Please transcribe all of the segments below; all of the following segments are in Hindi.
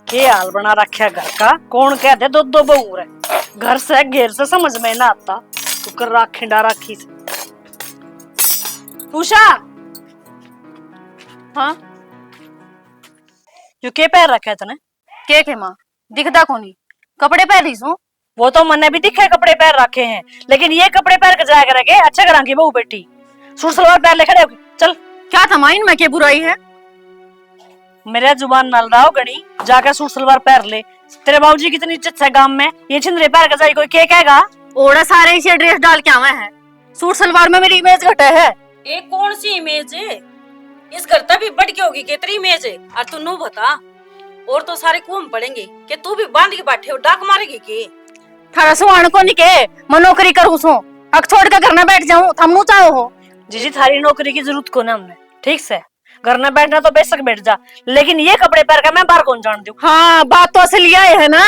क्या हाल बना रखा घर का। कौन कहते दो दो बहू है घर से घेर से समझ में ना आता। तू कर राखी डा राखी से उषा। हाँ जो के पैर रखे तने के माँ दिखदा कोनी कपड़े पहन रही सू। वो तो मैंने भी दिखे कपड़े पैर रखे हैं, लेकिन ये कपड़े पैर के जाया करेंगे अच्छे करा की बहू बेटी। सूट सलवार पैर ले खड़े होगी चल। क्या था माँ इनमें के बुराई है। मेरे जुबान नाल रहा गणी जाकर सूट सलवार पैर ले। तेरे बाबूजी कितनी इज्जत है गांव में, ये छिंदरे पैर का जाई कोई के कहेगा। ओड़ा सारे इसे ड्रेस डाल के आवे हैं। सूट सलवार में मेरी इमेज घटे है। एक कौन सी इमेज है इस घर तभी बढ़ के होगी कितनी इमेज है। और तू नू बता और तो सारे कुम पड़ेंगे कि तू भी बांध के बैठे हो डाक मारेगी की। थारा सुहान को निके मैं नौकरी करूं सो अक छोड़ के घर ना बैठ जाऊं थम नू चाहो हो। जीजी थारी नौकरी की जरूरत को ना हमने, ठीक से घर में बैठना तो बेशक बैठ जा, लेकिन ये कपड़े पहन कर मैं बाहर कौन जान दूं। हाँ बात तो असली है ना।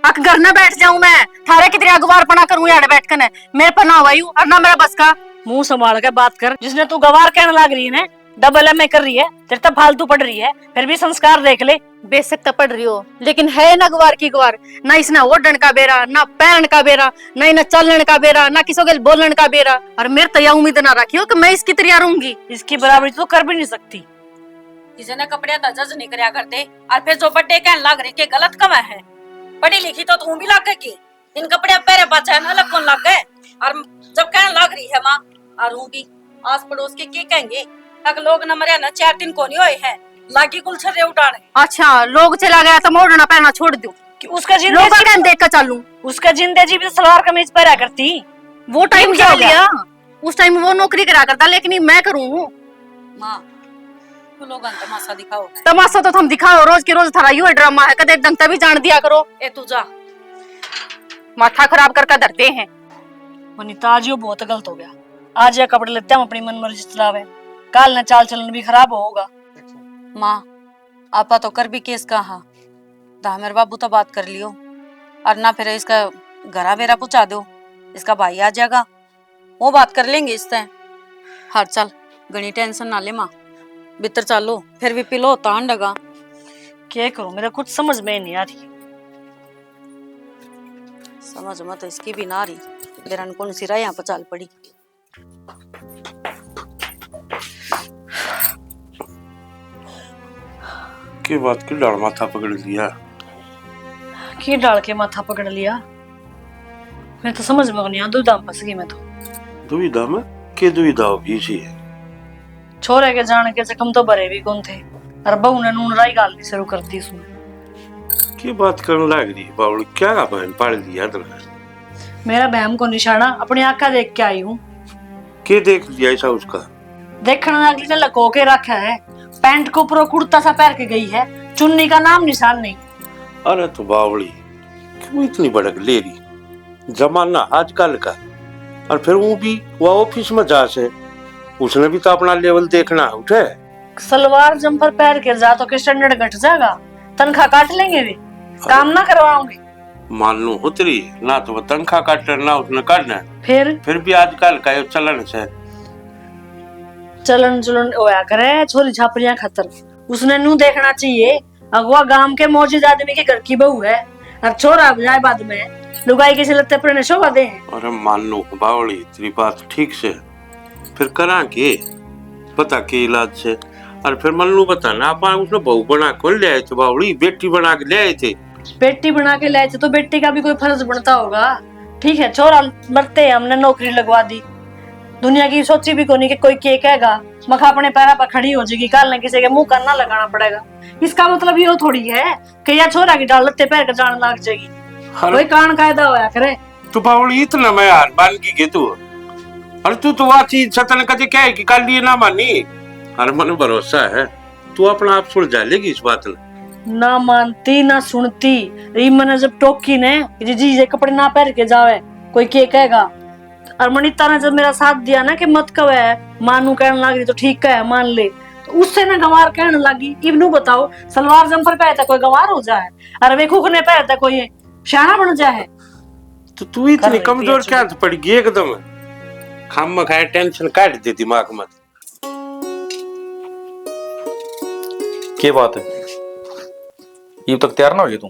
अक घर ना बैठ जाऊं मैं थारे कितनी अगवारपना करूं यार बैठ कर मेरे पर ना वायु और ना मेरा बस का। मुंह संभाल के बात कर। जिसने तू गवार कहने लग रही है ना डबल एमए कर रही है, तेरे तो फालतू पढ़ रही है, फिर भी संस्कार देख ले। बेशक तो पढ़ रही हो लेकिन है ना गवार की गवार ना इसने ओढ़न का बेरा ना पहन का बेरा ना इन्हें चलन का बेरा ना किसी के बोलन का बेरा। और मेरे तो यह उम्मीद ना रखी हो कि मैं इसकी तैयार रहूंगी। इसकी बराबरी तो कर भी नहीं सकती। किसी ने कपड़े तो जज नहीं करया करते और फिर जो बड्डे कहने लग रही के गलत कमा है। पढ़ी लिखी तो तू भी लग गई इन कपड़े पहरे बच्चा है अलग कौन लग गए। और जब कहने लग रही है माँ और भी आस पड़ोस के कहेंगे तक लोग न मरे न 4 दिन को नहीं होए हैं लागी कुल छरे उठाने। अच्छा लोग चला गया तो मोड़ना पहना छोड़ दूं कि उसका जिंदे लोग कहन देख कर चलूं। उसका जिंदे जी भी सलवार कमीज पहरा करती। वो टाइम जा लिया उस टाइम वो नौकरी करा करता लेकिन मैं करूँ। माँ तू लोग तमाशा दिखाओ। तमाशा तो तुम दिखाओ रोज के रोज थारा यू ड्रामा है कदे ढंग तभी जान दिया करो। ए तू जा माथा खराब करके धरते हैं। वनिता आज यो बहुत गलत हो गया। आज ये कपड़े लेते हम अपनी मनमर्जी चलावे, काल न चाल चलन भी खराब होगा। माँ आपा तो कर भी केस कहा था मेरे बाबू तो बात कर लियो और ना फिर इसका घरा बेरा पूछा दो इसका भाई आ जाएगा वो बात कर लेंगे इससे। हर चल घनी टेंशन ना ले माँ भीतर चलो फिर भी पिलो तान डगा। क्या करूं मेरा कुछ समझ में नहीं आ रही। समझ मत तो इसकी भी ना रही बेरन कौन सी रहा यहाँ पर चाल पड़ी। के बात की डाल माथा पकड़ लिया। की डाल के माथा पकड़ लिया मैं तो समझ में नहीं आ। दुविधा में फंस गई मैं तो। दुविधा में के दुविधा होगी जी। छोरे के जाने के जख्म तो भरे भी कौन थे और बहू ने नून राई गालनी शुरू कर दी इसमें। की बात करने लग रही बावड़ी क्या बहन पाल दिया तेरा। मेरा बहम को निशाना अपनी आंखा देख के आई हूँ। के देख लिया ऐसा उसका देखने अगली ने लको के रखा है, पैंट को ऊपर कुर्ता सा पहन के गई है, चुन्नी का नाम निशान नहीं। अरे तो बावड़ी क्यों इतनी भड़क ले रही। जमाना आजकल का और फिर वो भी वो ऑफिस में जा से उसने भी तो अपना लेवल देखना उठे। सलवार जंपर पहन के जा तो स्टैंडर्ड घट जाएगा, तनख्वाह काट लेंगे भी, काम ना करवाओगे। मान लो उतरी ना तो वो तनख्वाह काटना ना उसने काटना फिर भी आजकल का चलन से चलन चलन होया करे छोरी छापरियां खतर। उसने नू देखना चाहिए अगवा गांव के मौजूद आदमी के घर की बहू है और छोरा जाए बाद में लुगाई के सिलते पर शोभा दे। अरे मान लो बावड़ी तेरी बात ठीक से फिर करा के पता के इलाज से और फिर मन लो बता ना अपन उसने बहू बना कर ले आए थे बावड़ी बेटी बना के ले आए थे। बेटी बना के लाए थे तो बेटी का भी कोई फर्ज बनता होगा। ठीक है छोरा मरते हमने नौकरी लगवा दी, दुनिया की सोची भी कोनी कि कोई के कहेगा मखा अपने पैरा पर खड़ी हो जाएगी, काल ने किसी के मुंह करना लगाना पड़ेगा। इसका मतलब ये थोड़ी है कि या छोरा की डाल लत्ते पैर के जान लग जाएगी। कोई कान कायदा होया करे। तू बावड़ी इतना मैं यार मान की के तू अरे तू तो वो चीज सतन कदे क्या है कि कल लिए ना मानी। अरे मन भरोसा है तू अपना आप सुलझा लेगी इस बात में। ना मानती ना सुनती री मैंने जब टोकी ने जी ये कपड़े ना पहन के जावे कोई के कहेगा। और मनीता ने जब मेरा साथ दिया ना कि मत कवे मानू कहने लग रही तो ठीक है मान ले, तो उससे ना गंवार कहने लगी। इब्नू बताओ सलवार जंपर पहनता कोई गंवार हो जाए और वे खुखने पहनता कोई शाना बन जाए। तो तू इतनी रही थी कमजोर अच्छी। क्या पड़ गई एकदम? खाम खाए टेंशन काट दे दिमाग में। क्या बात है? ये तक तैयार ना हो गई तू?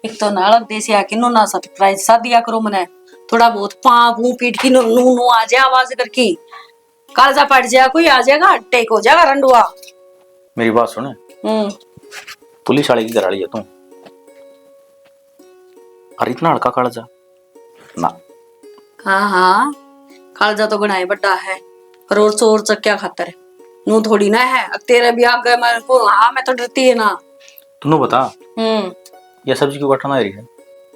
एक तो नालक देसी आके नो ना सरप्राइज सा दिया करो मने, थोड़ा बहुत पाँव मुंह पीट की नो नू नू आ जाए आवाज करके, कालजा पड़ जाए कोई आ जाएगा, टेक हो जाएगा रंडुआ। मेरी बात सुन, पुलिस वाले की घराड़ी है तू? अरे इतना हड़का कालजा ना। हाँ हाँ, कालजा तो बनाए बड़ा है, रोर चोर चक्या खातर नू थोड़ी ना है। अब तेरे भी आ गए मैं को, हाँ मैं तो डरती है ना। तूने बता, यह सब्जी की घटना रही है,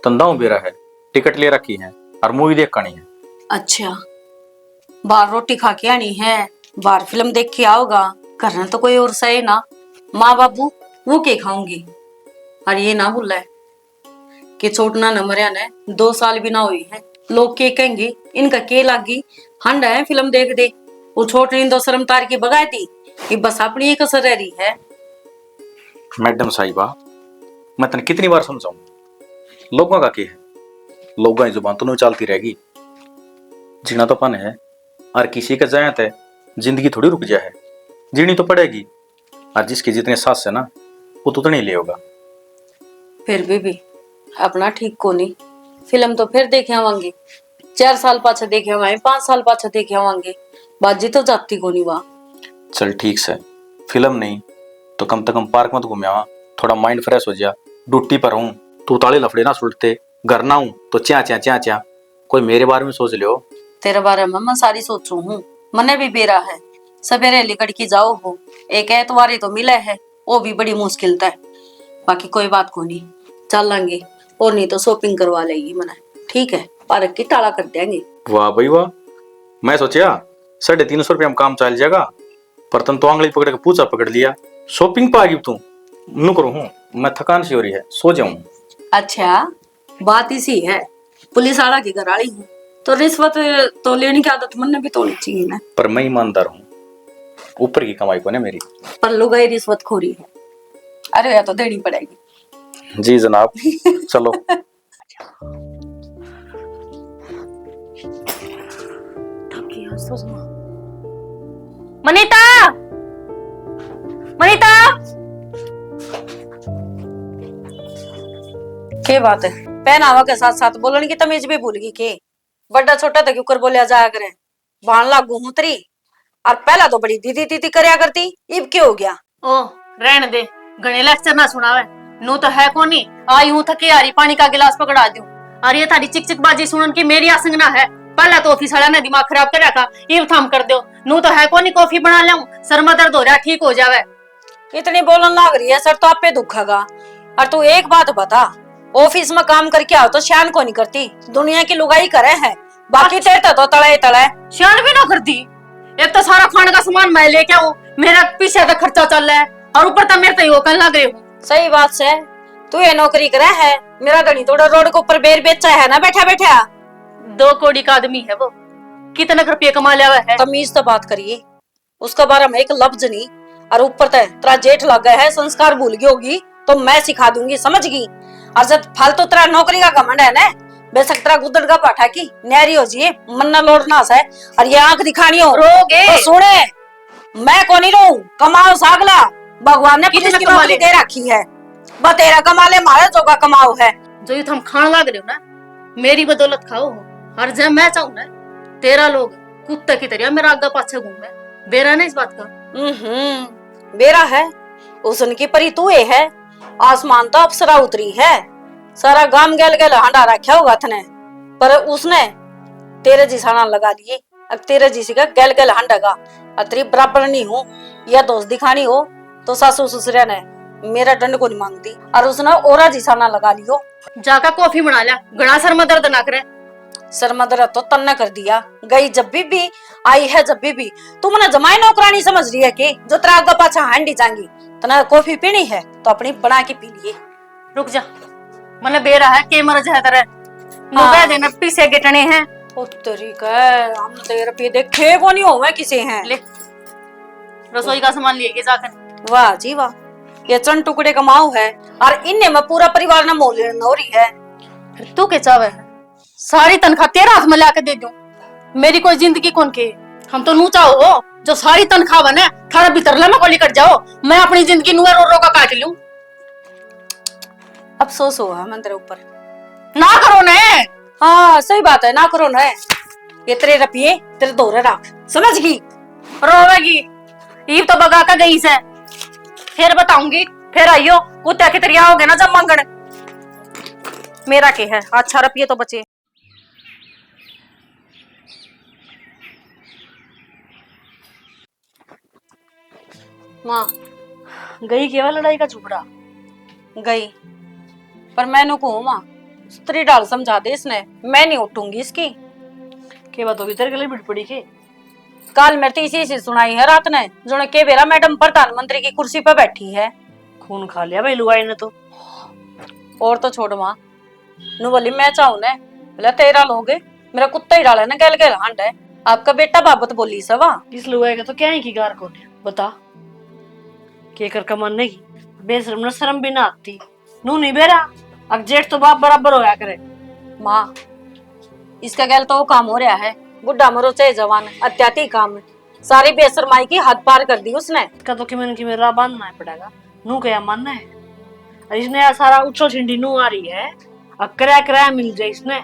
तंदाऊ बेरा है, टिकट ले रखी है और मूवी देख करनी है। अच्छा, बाहर रोटी खा के आनी है, बाहर फिल्म देख के आओगा, करना तो कोई और सही ना। माँ बाबू वो के खाऊंगी, और ये ना भूला है कि छोटना न मरिया ने 2 साल भी ना हुई है, लोग के कहेंगे इनका के लागी हंड है फिल्म देख दे। वो छोटनी 2 शर्म तार की बगाई थी कि बस अपनी एक असर रह रही है। मैडम साहिबा, मैं तने कितनी बार समझाऊं, लोगों का क्या है, लोगों की जुबान तो नहीं चलती रहेगी। जीना तो पन है, और किसी का जायत है, जिंदगी थोड़ी रुक जाए, जीनी तो पड़ेगी। और जिसके जितने सांस है ना, वो तो उतने ही ले होगा। फिर भी अपना ठीक को नहीं, फिल्म तो फिर देखे आवांगे, 4 साल पाछे देखे आवांगे, 5 साल पाछे देखे आवांगे, बाजी तो जाती को नहीं। वहां चल ठीक से, फिल्म नहीं तो कम से कम पार्क मत घूमे आवा, थोड़ा माइंड फ्रेश हो जा। ड्यूटी पर हूँ तो ताले लफड़े ना सुलटते, घर ना हूँ तो च्या च्या च्या च्या। कोई मेरे बारे में सोच लियो। तेरे बारे में मैं सारी सोचू हूँ, मने भी बेरा है, सवेरे लिकड़ की जाओ हो, एक एतवारी तो मिला है, वो भी बड़ी मुश्किल था। बाकी कोई बात को नहीं, चल लेंगे, और नहीं तो शॉपिंग करवा लेगी मने, ठीक है, पार्क की टाला कर देंगे। वाह भाई वाह, मैं सोचा 350 रुपये में काम चल जाएगा, पर तुम तो आंगली पकड़ के पूछा पकड़ लिया। शॉपिंग पर आ गई तू? नु करूँ हूँ, मैं थकान सी हो रही है, सो जाऊं। अच्छा, बात इसी है, पुलिस वाला की घराड़ी हूँ तो रिश्वत तो लेने की आदत मन भी तोड़नी चाहिए ना। पर मैं ईमानदार हूँ, ऊपर की कमाई को ना मेरी। पर लुगाई रिश्वत खोरी है, अरे या तो देनी पड़ेगी। जी जनाब, चलो। मनीता, मनीता, के बात है, पहनावा के साथ साथ बोलने की तमीज भी भूल गई के? बड़ा छोटा तो क्यों कर बोलिया जाया करे, भान लागू हूं तरी, और पहला तो बड़ी दीदी दीदी करया करती, इब क्या हो गया? ओ रहने दे, घने लेक्चर ना सुनावे, नू तो है कोनी, आई हूं थकी हारी पानी का गिलास पकड़ा दूं, और ये थारी चिक चिक बाजी सुनन की मेरी आसंग ना है। पहला तो ऑफिस वाला ने दिमाग खराब कर रखा, इब थम कर दो, नू तो है कोनी कॉफी बना लाऊं, सर में दर्द हो रहा ठीक हो जावे। इतनी बोलन लाग रही है, सर तो आप पे दुखेगा। और तू एक बात बता, ऑफिस में काम करके आओ तो शान को नहीं करती, दुनिया की लुगाई करे है, बाकी तेरे तो तड़े तड़े शान भी ना करती। एक तो सारा खाने का सामान मैं लेके आऊं, मेरा पीछे का खर्चा चल रहा है, और ऊपर तो मेरे तो कल लग रहे हूँ। सही बात से, तू ये नौकरी करे है, मेरा धनी थोड़ा रोड के ऊपर बेर बेचा है ना बैठा बैठा। 2 करोड़ का आदमी है वो, कितने रुपये कमा लिया है। तमीज तो बात करिए, उसका बारे में एक लफ्ज नहीं, और ऊपर तक तेरा जेठ लग गया है, संस्कार भूल गई होगी तो मैं सिखा दूंगी, समझ गई? और जब फालतू तेरा नौकरी का घमंड है ना, बेशक तेरा गुदड़ का पाठा की नहरी हो जी, मन्ना लौटना है, और ये आंख दिखानी हो रोगे तो सुने, मैं को नहीं रहूं, कमाओ सागला, भगवान ने पुलिस की नौकरी दे रखी है, बतेरा कमा ले, मारे जोगा कमाओ है। जो ये तुम खान लग रहे हो ना, मेरी बदौलत खाओ हो, और जब मैं चाहूँ ना, तेरा लोग कुत्ते की तरह मेरा आगे पाछे घूमे, बेरा नहीं इस बात का। बेरा है, उसन की परी तू है, आसमान तो अप्सरा उतरी है, सारा गाम गल गल हांडा रखा होगा थने, पर उसने तेरे जिसाना लगा लिए, अब तेरे जिसी का गल गल हांडा का अतरी बराबर नहीं हूँ, या दोस्त दिखानी हो तो सासू ससुरे ने मेरा दंड को नहीं मांगती, और उसने ओरा जिसाना लगा लियो। जाकर कॉफी बना लिया, घड़ा सर में दर्द ना करे। सर मदर तो तन्ना कर दिया, गई जब भी आई है, जब भी तुम ना जमाई नौकरानी समझ रही है कि जो तेरा आगे पाछा हांडी जाएंगी, तना कॉफी पीनी है तो अपनी बना के पी लिए। रुक जा, मैंने बेरा है के मर जाए तेरे नुका देना पीछे गिटने हैं। उत्तरी का हम तेरे पे देखे को नहीं होवे किसे हैं। ले रसोई का सामान लिए जाकर। वाह जी वाह, ये चंद टुकड़े कमाऊ है, और इनने में पूरा परिवार ना मोल हो रही है। फिर तू के चावे है? सारी तनख्वाह तेरा हाथ में लाके दे दूं, मेरी कोई जिंदगी कौन के? हम तो नू चाहो जो सारी तनख्वाह बने थारा भीतर में कोली कट जाओ, मैं अपनी जिंदगी नुए रो रो का काट लूं। अफसोस हो है मन तेरे ऊपर। ना करो ने। हाँ सही बात है, ना करो ना। ये तेरे रुपये तेरे दोहरे रख, समझ गई? रोवेगी ईब तो बगा का गई से, फिर बताऊंगी, फिर आइयो कुत्ते की तरह आओगे ना जब मांगण। मेरा के है अच्छा रुपये तो बचे। माँ गई केवल लड़ाई का चुपड़ा। गई, पर मैंने कहूँ माँ स्त्री डाल समझा दे इसने, मैं नहीं उठूंगी इसकी। के बात होगी तेरे गले बिट पड़ी के? कल मेरे तीसरी इसी सुनाई है रात ने, जो के बेरा मैडम प्रधानमंत्री की कुर्सी पर बैठी है। खून खा लिया भाई लुगाई ने तो। और तो छोड़ माँ, नु बोली मैं चाहूँ ने, बोला तेरा लोगे, मेरा कुत्ता ही डाला ना गल गल हांड है, आपका बेटा बाबत बोली सवा। इस लुगाई का तो क्या ही की गार कौन है बता? के कर कमाने की बेशरम न शर्म भी ना आती। नू नहीं बेरा अब जेठ तो बाप बराबर होया करे। माँ इसका गल तो वो काम हो रहा है, बुढ़ा मरो चाहे जवान, अत्याती काम है, सारी बेशरमाई की हद पार कर दी उसने। इसका तो कि मेरा बांधना है पड़ेगा। नू क्या मानना है? और इसने सारा उछो छिंडी नू आ रही है, अब किराया किराया मिल जाए इसने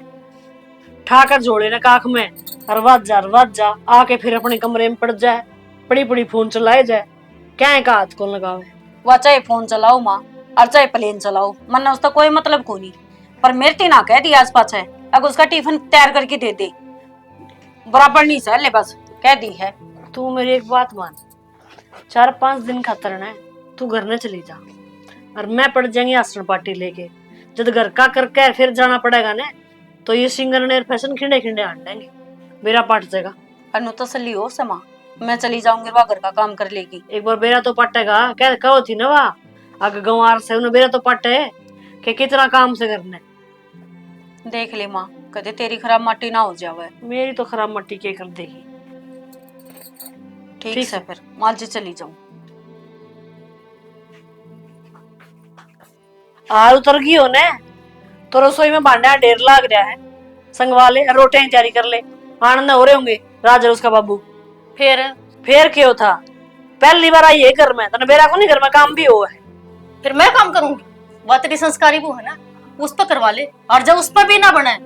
ठाकर जोड़े न काख में, अरवाज जा आके फिर अपने कमरे में पड़ जाए, पड़ी पड़ी फोन चलाए जाए, क्या है का हाथ कौन लगावे? वह चाहे फोन चलाओ माँ और चाहे प्लेन चलाओ, मन उसका कोई मतलब को नहीं, पर मेरे ती ना कह दी आस पास है, अब उसका टिफिन तैयार करके दे दे, बराबर नहीं सह ले, बस कह दी है। तू मेरी एक बात मान, 4-5 दिन खातर न तू घर न चली जा, और मैं पड़ जाएंगे आसन पार्टी लेके। जब घर का करके फिर जाना पड़ेगा ना, तो ये सिंगर ने फैशन खिंडे खिंडे हांड देंगे, बेरा पाट जाएगा। अनु तसल्ली हो समा, मैं चली जाऊंगी, वह घर का काम कर लेगी। एक बार बेरा तो पटेगा, क्या कहो थी ना वह अग गंवार से उन्हें बेरा तो पटे के कितना काम से करने। देख ले माँ, कदे तेरी खराब माटी ना हो जावे। मेरी तो खराब मट्टी के कर देगी। ठीक है फिर माल जी चली जाऊं। हाल उतर गई हो ने, तो रसोई में भांडा ढेर लाग रहा है, संगवा ले, रोटियां तैयारी कर ले, आनंद हो रहे होंगे राजा उसका बाबू। फिर क्यों था? पहली बार आई है घर में, तने बेरा को नहीं घर में काम भी हुआ है। फिर मैं काम करूंगी, बात तेरी संस्कारी वो है ना, उस पर करवा ले, और जब उस पर भी ना बने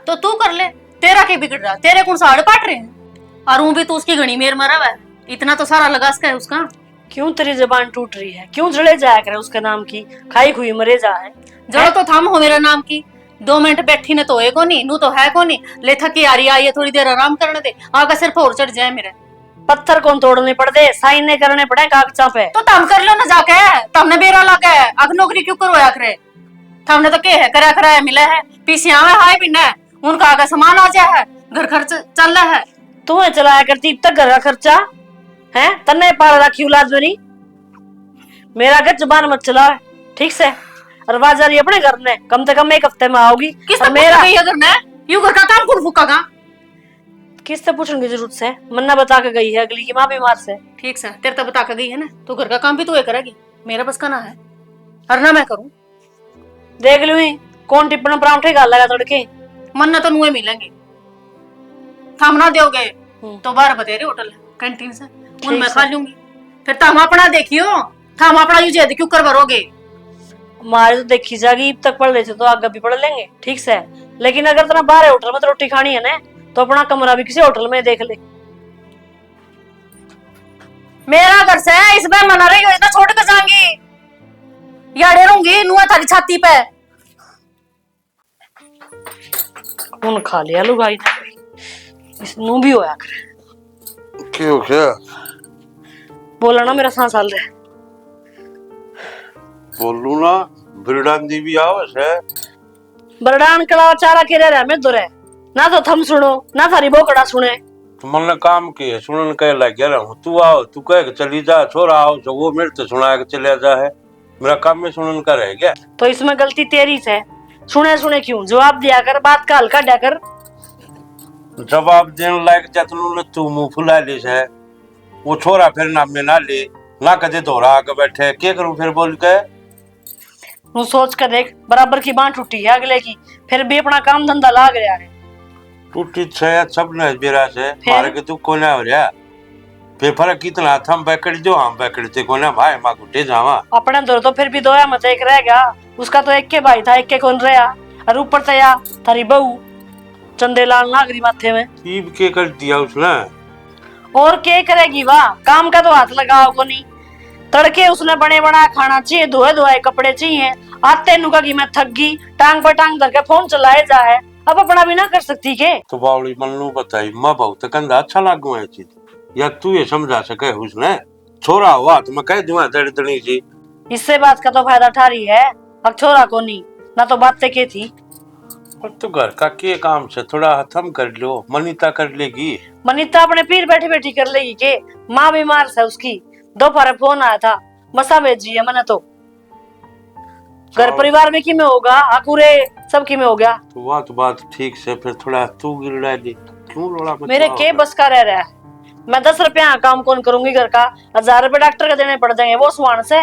तो तू कर ले। तेरा क्या बिगड़ रहा, तेरे कौन साड़ पाट रहे हैं, और वो भी तो उसकी घनी मेर मरा हुआ है, इतना तो सारा लगा है उसका। क्यों तेरी जबान टूट रही है? क्यों जड़े जाया करे उसके नाम की, खाई खुई मरे जा है। जड़ो तो थाम हो मेरा नाम की, 2 मिनट बैठी ने तो है को नहीं, नू तो है को नहीं, ले थकी आ रही आई है, थोड़ी देर आराम करने दे, आगे सिर फोड़ चढ़ जाए मेरे। पत्थर कौन तोड़ने पड़ते, साइन नहीं करने पड़े कागजा पे। तो तम कर लो ना जाके, तमने बेरा लगा है, अग नौकरी क्यों करवाया करे? हमने तो के है करा कराया मिला है, पीछे आवे हाय भी ना, उनका आगे सामान आ जाए है, घर खर्च चल रहा है। तुम्हें चलाया करती अब तक घर का खर्चा है, तन्ने पाल रखी औलाद मेरी। मेरा घर जुबान मत चला, ठीक से? और बाजारी अपने घर ने कम से कम 1 हफ्ते में आओगी। किस और मेरा अगर ना यू घर का काम कौन फूकागा? किससे पूछने की जरूरत है? मन्ना बता के गई है अगली की माँ बीमार से। ठीक से तेरे तो बता के गई है ना, तो घर का काम भी तू करेगी, मेरा बस का ना है, और ना मैं करूं। देख लू कौन टिप्पण परांठे गाल लगा तड़के। मन्ना तो नुए मिलेंगे, थम ना दोगे तो बाहर बतेरे होटल कैंटीन से उनमें खा लूंगी, फिर तुम अपना देखियो, थम अपना यू जिद क्यों करवाओगे? हमारे तो देखी जाएगी, अब तक पढ़ रहे थे तो आगे भी पढ़ लेंगे, ठीक से? लेकिन अगर तेरा बाहर होटल में तो रोटी खानी है ना, तो अपना कमरा भी किसी होटल में देख ले। मेरा घर से इस बार मना रही हो, इतना छोड़ के जाऊंगी या रहूंगी नुआ थारी छाती पे। कौन खा लिया लुगाई ने, इस मुंह भी होया करे। क्यों क्या बोला ना मेरा सांस हाल रहा। बोलू ना, बिरडान दी भी आवस है। बरडान कला चारा के रह मैं तो रह ना, तो थम सुनो ना थारी बोकड़ा सुने। तो मन काम के सुनन कह लग गया रहूं, तू आओ, तू कह के चली जा, छोरा आओ जो वो मेरे तो सुना के चले जा है, मेरा काम में सुनन का रह गया। तो इसमें गलती तेरी से, सुने क्यों? जवाब दिया कर, बात का हल्का डा कर। जवाब देने लायक चतनू ने तू मुंह फुला ले है, वो छोरा फिर ना में ना ले ना कदे दोहरा आके बैठे, क्या करूं फिर बोल के? तू सोच कर देख, बराबर की बांह टूटी है अगले की, फिर भी अपना काम धंधा लाग रहा है। टूटी छया सब न बेरा से मारे के तू कोना हो रहा फिर फर्क कितना थम बैकड़ जो हम बैकड़ ते कोना भाई मां गुटे जावा अपने दो तो फिर भी दोया मत एक रह गया, उसका तो एक के भाई था, एक के कौन रहा, और ऊपर तया थारी बहू चंदेलाल नागरी माथे में तीब के कर दिया उसने। और क्या करेगी वाह, काम का तो हाथ लगाओ को नहीं। तड़के उसने बने बना खाना चाहिए, धोए धोए कपड़े चाहिए, आते नुका की मैं थक गई, टांग पर टांग धर के फोन चलाए जा है, अब अपना भी ना कर सकती के। तो बावली मल्लू बताई मां बहुत कंधा अच्छा लागू है चीज या तू ये समझा सके उसने छोरा हुआ तो मैं कह दूंगा दड़ दड़ी जी। इससे बात का तो फायदा ठारी है, अब छोरा को नहीं ना तो बातें के थी। और तू घर का के काम से थोड़ा हथम कर लो, मनीता कर लेगी। मनीता अपने पीर बैठी बैठी कर लेगी के, माँ बीमार है उसकी, दोपहर फोन आया था, मसा भेजी है मैंने तो। घर परिवार में किमें होगा, अकुरे सब किमें हो गया। तो बात ठीक से फिर थोड़ा तू गिरड़ा दी क्यों रोला मत। मेरे के बस का रह रहा है, मैं 10 रुपया काम कौन करूंगी घर का, 1000 रुपए डॉक्टर के देने पड़ जाएंगे वो सुहान से।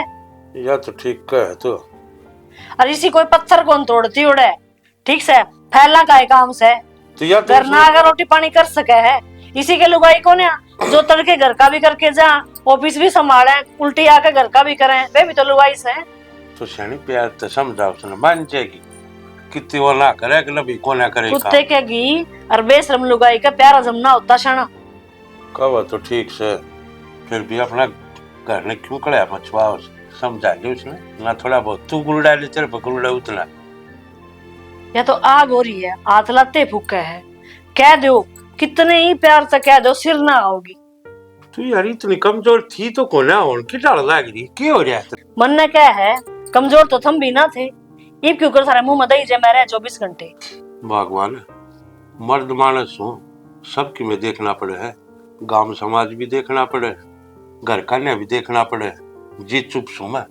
या तो ठीक कह तो और इसी कोई पत्थर कौन तोड़ती उड़े, ठीक से फैलना का काम से। तो या तो करना अगर रोटी पानी कर सके है, इसी के लुगाई कौन है जो तड़के घर का भी करके जा, ऑफिस भी संभाले, उल्टी आके घर का भी करें, वे भी तो लुगाई से। तो शनि प्यार तो समझा उसने मान जाएगी कितनी वो ना करे कि नबी को ना करे कुत्ते के घी और बेशरम लुगाई का प्यारा जमना होता क्षण। कब तो ठीक से फिर भी अपना घर ने क्यों कड़ा मछुआ समझा ली उसने ना थोड़ा बहुत तू गुलडा ले तेरे पर गुलडा उतना। या तो आग हो रही है, हाथ लाते फूके है, कह दो कितने ही प्यार से कह दो सिर ना आओगी। तू यार इतनी कमजोर थी तो को ना होन की डाल लाग रही क्या हो रहा है। मन ने क्या है, कमजोर तो थम भी ना थे, इब क्यों कर सारे मुंह में दही जे मैं रहे 24 घंटे। भगवान मर्द मानस हूँ सबकी में देखना पड़े है, गांव समाज भी देखना पड़े, घर का ने भी देखना पड़े। जी चुप सू मैं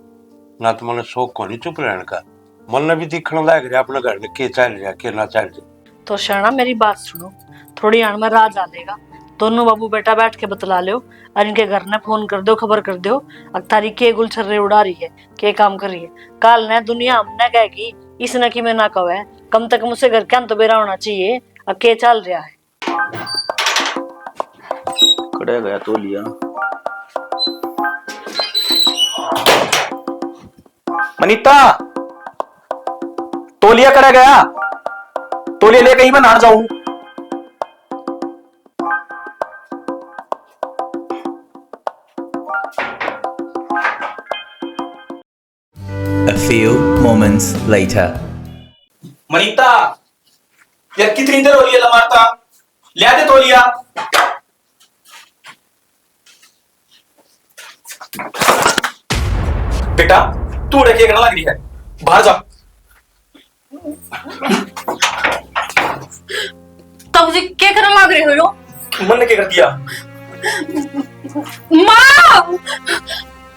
ना तो मैंने शौक को नहीं चुप रहने का, मन ने भी दिखने लाग रहा अपने घर में के चल रहा के ना चल रहा। तो शरणा मेरी बात सुनो, थोड़ी आड़ में राज आ लेगा, दोनों बाबू बेटा बैठ के बतला लो और इनके घर ने फोन कर दो, खबर कर दो अक्तारी के गुलछर्रे उड़ा रही है, के काम कर रही है। काल ने दुनिया हमने कहेगी इसने कि मैं ना कहे, कम तक मुझसे घर क्या तो बेरा होना चाहिए, अब के चल रहा है। खड़ा गया तो लिया मनीता, तोलिया करा गया, तोलिया ले कहीं मैं नहा जाऊं। A few moments later. Manita यार कितनी देर हो रही है लमारता, ले आ दे तोलिया। बेटा तू रखे करने लग रही है, बाहर जा। तब जी क्या करने लग रहे हो? मन ने क्या कर दिया? माँ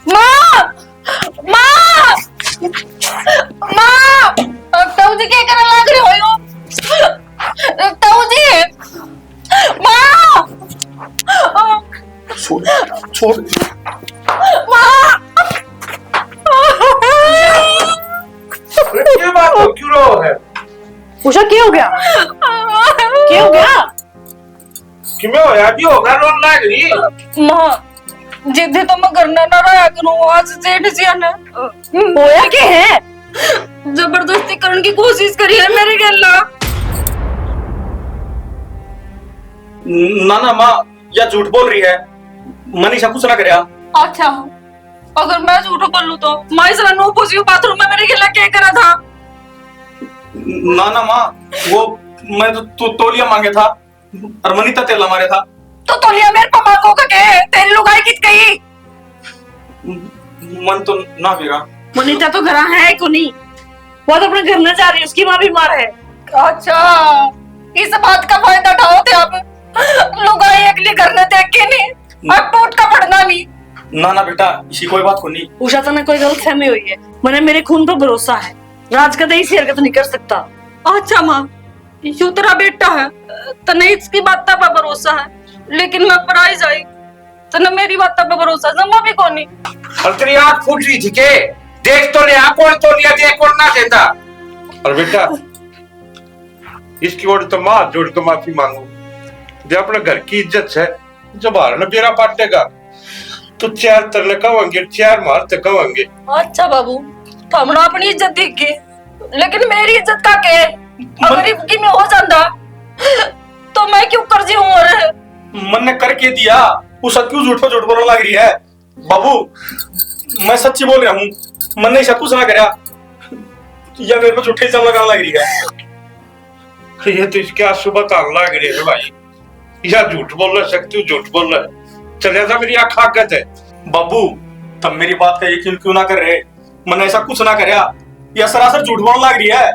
माँ माँ माँ, तब जी क्या करने लग रहे हो? तब जी माँ छोड़ छोड़ माँ, ये बात हो क्यों रो है? उषा क्या हो गया, क्या हो गया? कि मैं होया भी होगा रोन लाग रही। माँ जिद्दी तो मैं करना ना रहा करूँ, आज सेठ जी ने होया क्या है? जबरदस्ती करने की कोशिश करी है मेरे गला। ना ना माँ या झूठ बोल रही है, मनीषा कुछ ना करया। अच्छा अगर मैं झूठ बोल लूं तो मैं इस नो पूछी बाथरूम में मेरे गला क्या करा था? ना ना माँ वो मैं तो तोलिया मांगे था और मनीता तेला मारे था। तो तोलिया मेरे पापा को के तेरी लुगाई कित गई? मन तो ना फिरा। मनीता तो घर है को नहीं, वो तो अपने घर न जा रही है, उसकी माँ बीमार है। अच्छा इस बात का फायदा उठाओ थे आप, लुगाई अगले घर न देख के नहीं और टूट का पड़ना नहीं। ना ना बेटा इसी कोई बात को नहीं। उषा तो कोई गलत फहमी हुई है, मैंने मेरे खून पर भरोसा है, राज का इसी हरकत नहीं कर सकता। अच्छा माँ यू तेरा बेटा है तो नहीं इसकी बात पर भरोसा है, लेकिन मैं पराई जाई तो न मेरी बात पर भरोसा जमा भी कौन नहीं। और तेरी आँख फूट रही थी के देख तो लिया कौन तो लिया देख कौन ना देता। और बेटा इसकी ओर तो मैं हाथ जोड़ के माफी मांगू। जो अपने घर की इज्जत है, जब हार न बेरा पाटेगा तो चार तरले कहेंगे, चार मार तक कहेंगे। अच्छा बाबू, तो हमने अपनी इज्जत देख के, लेकिन मेरी इज्जत का क्या है? अगर इनकी में हो जाता तो मैं क्यों कर्जी हूँ? और मन ने करके दिया, उस क्यों झूठ पर झूठ बोलने लग रही है? बाबू मैं सच्ची बोल रहा हूँ, मन ने ऐसा कुछ ना करा या मेरे पर झूठे इल्जाम लगाने लग रही है। ये तो इसके आंसू बताने लग रहे है भाई। या झूठ बोल रहा सकती हूँ, झूठ बोल रहा चले जा, मेरी आंख आगत है। बाबू तब मेरी बात का यकीन क्यों ना कर रहे? मन ऐसा कुछ ना करा या सरासर झूठ बोलने लग रही है?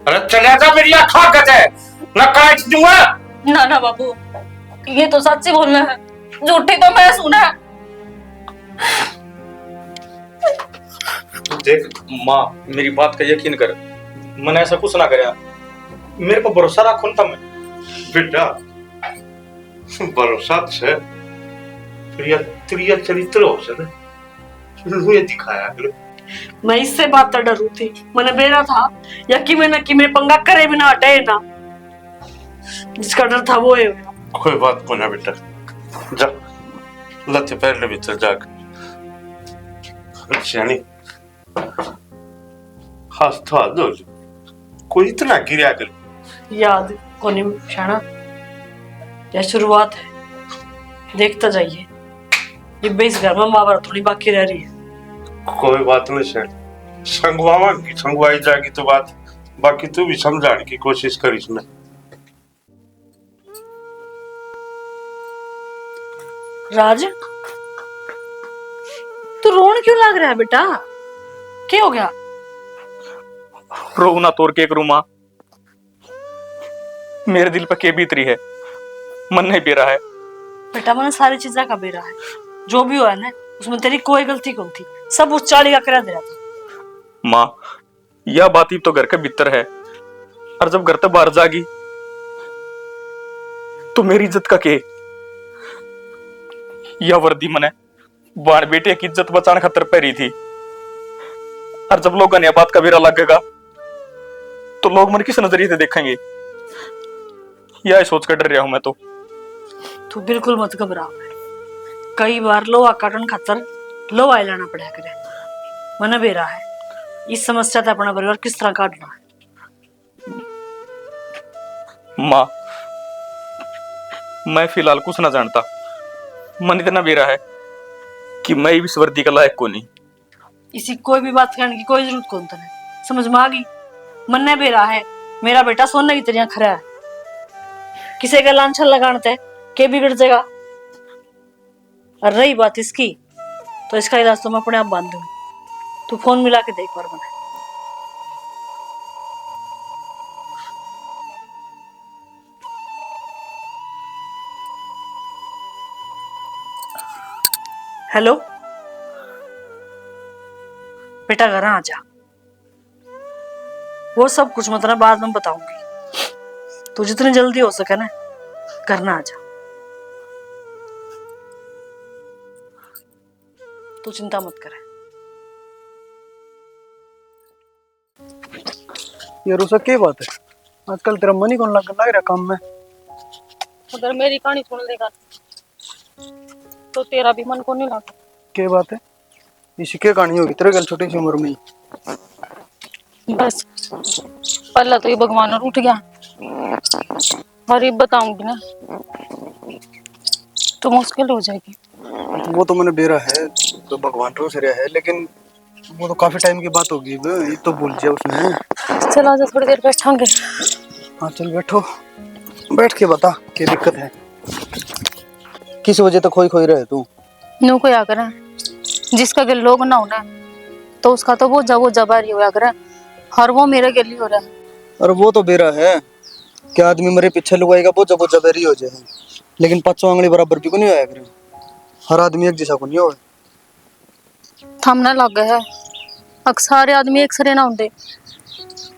अरे चले जा, मेरी आंख आगत है, ना काट दूंगा। ना बाबू, ये तो सच्ची बोलना है, झूठी तो मैं सुना है। देख माँ, मेरी बात का यकीन कर, मन ऐसा कुछ ना करा, मेरे को भरोसा रखो ना। मैं बेटा भरोसा से प्रिय चरित्र हो सके ये दिखाया करो। मैं इससे बात तो डरू थी, मैंने बेरा था या कि मैं पंगा करे बिना हटे ना, जिसका डर था वो है। कोई बात को ना बेटा, जा लते पहले भीतर जाकर अच्छा नहीं हाथ तो हाथ धो लो, कोई इतना गिरा कर याद कोनी शाना, यह शुरुआत है, देखता जाइए। ये बेस घर में माँ थोड़ी बाकी रह रही है। कोई बात नहीं सर, संगवावांगी, संगवाई जाएगी तो बात, बाकी तू भी समझाने की कोशिश करिस ना। राज, तू रोन क्यों लग रहा है बेटा? क्या हो गया? रो ना तोड़ के एक रूमा, मेरे दिल पर के बीत रही है, मन नहीं बेरा है। बेटा मैंने सारी चीजें का बेरा है, जो भी हुआ है ना उसमें तेरी कोई गलती कौन थी, सब उस चाली का करा दे रहा था। माँ यह बात ही तो घर के भीतर है, और जब घर से बाहर जागी तो मेरी इज्जत का के? यह वर्दी मने बाण बेटे की इज्जत बचाने खातर पहरी थी, और जब लोगों ने बात का बेरा लगेगा तो लोग मन किस नजरिए से देखेंगे? यह सोच कर डर रहा हूं मैं तो। तू बिल्कुल मत घबरा, कई बार लोहा काटन खातर लोहा लाना पड़ा करे, मने बेरा है इस समस्या से अपना परिवार किस तरह काटना है। माँ मैं फिलहाल कुछ ना जानता, मन इतना बेरा है कि मैं इस वर्दी का लायक को नहीं। इसी कोई भी बात करने की कोई जरूरत कौन था, समझ में आ गई? मन ने बेरा है, मेरा बेटा सोने की तरह खरा है, किसी का लांछन लगाते के बिगड़ जाएगा। और रही बात इसकी, तो इसका इलाज तो मैं अपने आप बांध दूंगी, तू फोन मिला के देख बार मैंने। हेलो बेटा, घर आ जा, वो सब कुछ मतलब बाद में बताऊंगी, तू जितनी जल्दी हो सके ना घर ना आ जा, तू चिंता मत करे। ये रुसा क्या बात है? आजकल तेरा मन ही कौन लग रहा काम में? अगर मेरी कहानी सुन लेगा तो तेरा भी मन को नहीं लगा। क्या बात है? इसी क्या कहानी होगी तेरे कल छोटी सी उम्र में ही? बस पहला तो ये भगवान और उठ गया, और ये बताऊंगी ना तो मुश्किल हो जाएगी। वो तो मैंने बेरा है, तो भगवान रोज रहा है, लेकिन वो तो काफी टाइम की बात होगी, ये तो भूल जाए उसने। चल आजा थोड़ी देर बैठेंगे। हाँ चल बैठो, बैठ के बता क्या दिक्कत है, किस वजह तक खोई खोई रहे तू? नो को आकर जिसका गल लोग ना होना तो उसका तो वो जबारी हो आकर, और वो मेरे गल ही हो रहा है। और वो तो बेरा है, क्या आदमी मेरे पीछे लुगाएगा वो जबेरी हो जाए, लेकिन 500 आंगली बराबर भी को नहीं होया करे, हर आदमी एक जैसा को नहीं हो। थमने लग गए है, सारे आदमी एक सरे ना होंगे,